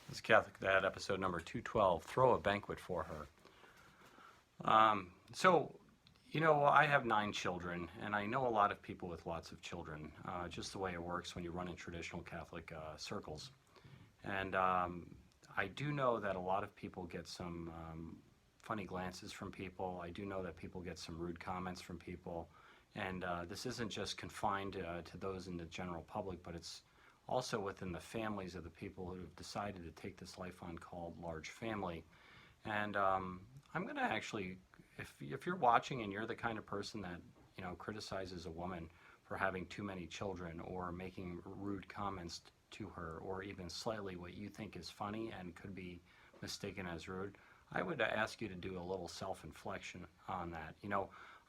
This is Catholic Dad, episode number 212, Throw a Banquet for Her. I have 9 children, and I know a lot of people with lots of children, just the way it works when you run in traditional Catholic circles. And I do know that a lot of people get some funny glances from people. I do know that people get some rude comments from people. And this isn't just confined to those in the general public, but it's also within the families of the people who have decided to take this life on called large family. And I'm going to actually, if you're watching and you're the kind of person that criticizes a woman for having too many children or making rude comments to her, or even slightly what you think is funny and could be mistaken as rude, I would ask you to do a little self-inflection on that.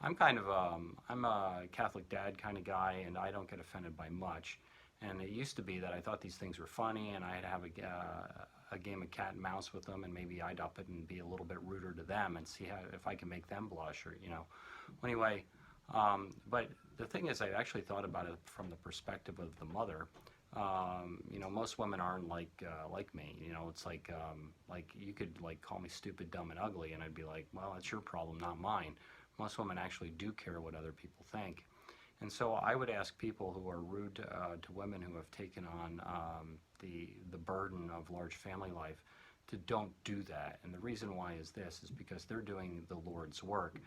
I'm a Catholic dad kind of guy, and I don't get offended by much. And it used to be that I thought these things were funny, and I'd have a game of cat and mouse with them, and maybe I'd up it and be a little bit ruder to them and see if I can make them blush, or Anyway, but the thing is, I actually thought about it from the perspective of the mother. Most women aren't like me. It's like you could call me stupid, dumb, and ugly, and I'd be like, well, that's your problem, not mine. Most women actually do care what other people think. And so I would ask people who are rude to women who have taken on the burden of large family life to don't do that. And the reason why is because they're doing the Lord's work,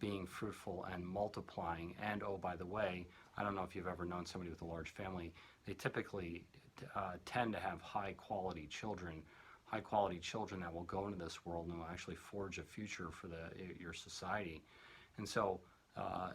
being fruitful and multiplying. And oh, by the way, I don't know if you've ever known somebody with a large family. They typically tend to have high quality children that will go into this world and will actually forge a future for your society. And so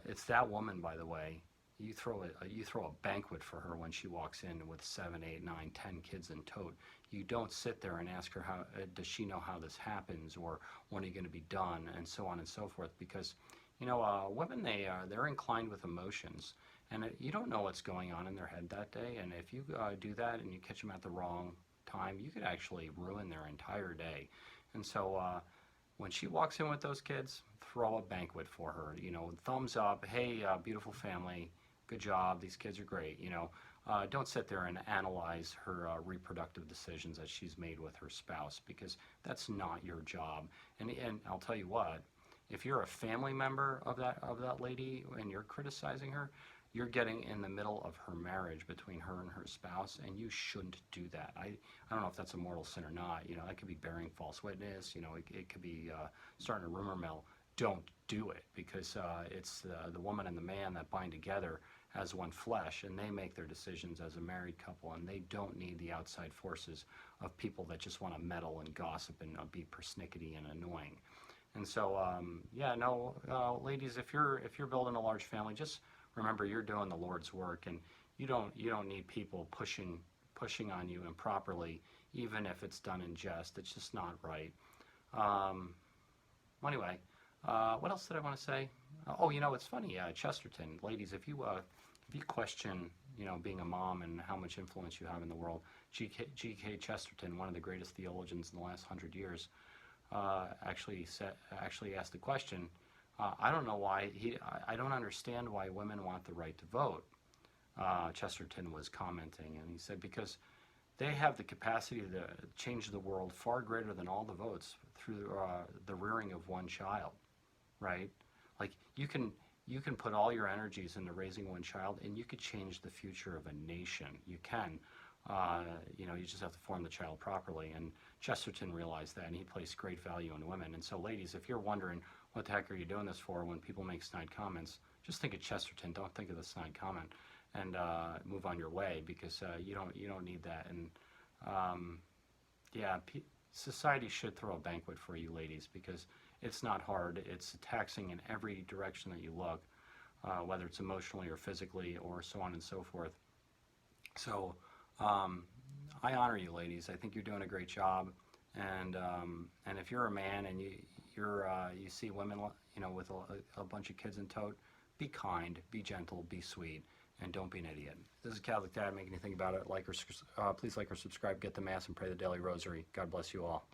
it's that woman, by the way. You throw a banquet for her when she walks in with 7, 8, 9, 10 kids in tote. You don't sit there and ask her how does she know how this happens, or when are you going to be done, and so on and so forth. Because women, they're inclined with emotions, and you don't know what's going on in their head that day. And if you do that and you catch them at the wrong time, you could actually ruin their entire day. And so when she walks in with those kids, throw a banquet for her. Thumbs up. Hey, beautiful family. Good job. These kids are great. Don't sit there and analyze her reproductive decisions that she's made with her spouse, because that's not your job. And I'll tell you what, if you're a family member of that lady and you're criticizing her, you're getting in the middle of her marriage between her and her spouse, and you shouldn't do that. I don't know if that's a mortal sin or not. That could be bearing false witness. It could be starting a rumor mill. Don't do it, because it's the woman and the man that bind together as one flesh, and they make their decisions as a married couple, and they don't need the outside forces of people that just want to meddle and gossip and be persnickety and annoying. And so, ladies, if you're building a large family, just remember you're doing the Lord's work, and you don't need people pushing on you improperly, even if it's done in jest. It's just not right. Anyway, what else did I want to say? It's funny, Chesterton, ladies, if you question, being a mom and how much influence you have in the world, G.K. Chesterton, one of the greatest theologians in the last 100 years, actually asked the question. I don't know why I don't understand why women want the right to vote. Chesterton was commenting, and he said because they have the capacity to change the world far greater than all the votes through the rearing of one child, right? Like you can put all your energies into raising one child, and you could change the future of a nation. You can. You just have to form the child properly. And Chesterton realized that, and he placed great value in women. And so, ladies, if you're wondering what the heck are you doing this for when people make snide comments, just think of Chesterton. Don't think of the snide comment, and move on your way, because you don't need that. And society should throw a banquet for you, ladies, because it's not hard. It's taxing in every direction that you look, whether it's emotionally or physically or so on and so forth. So I honor you, ladies. I think you're doing a great job. And if you're a man and you see women with a bunch of kids in tote, be kind, be gentle, be sweet, and don't be an idiot. This is Catholic Dad. Make anything about it. Please like or subscribe. Get the Mass and pray the daily Rosary. God bless you all.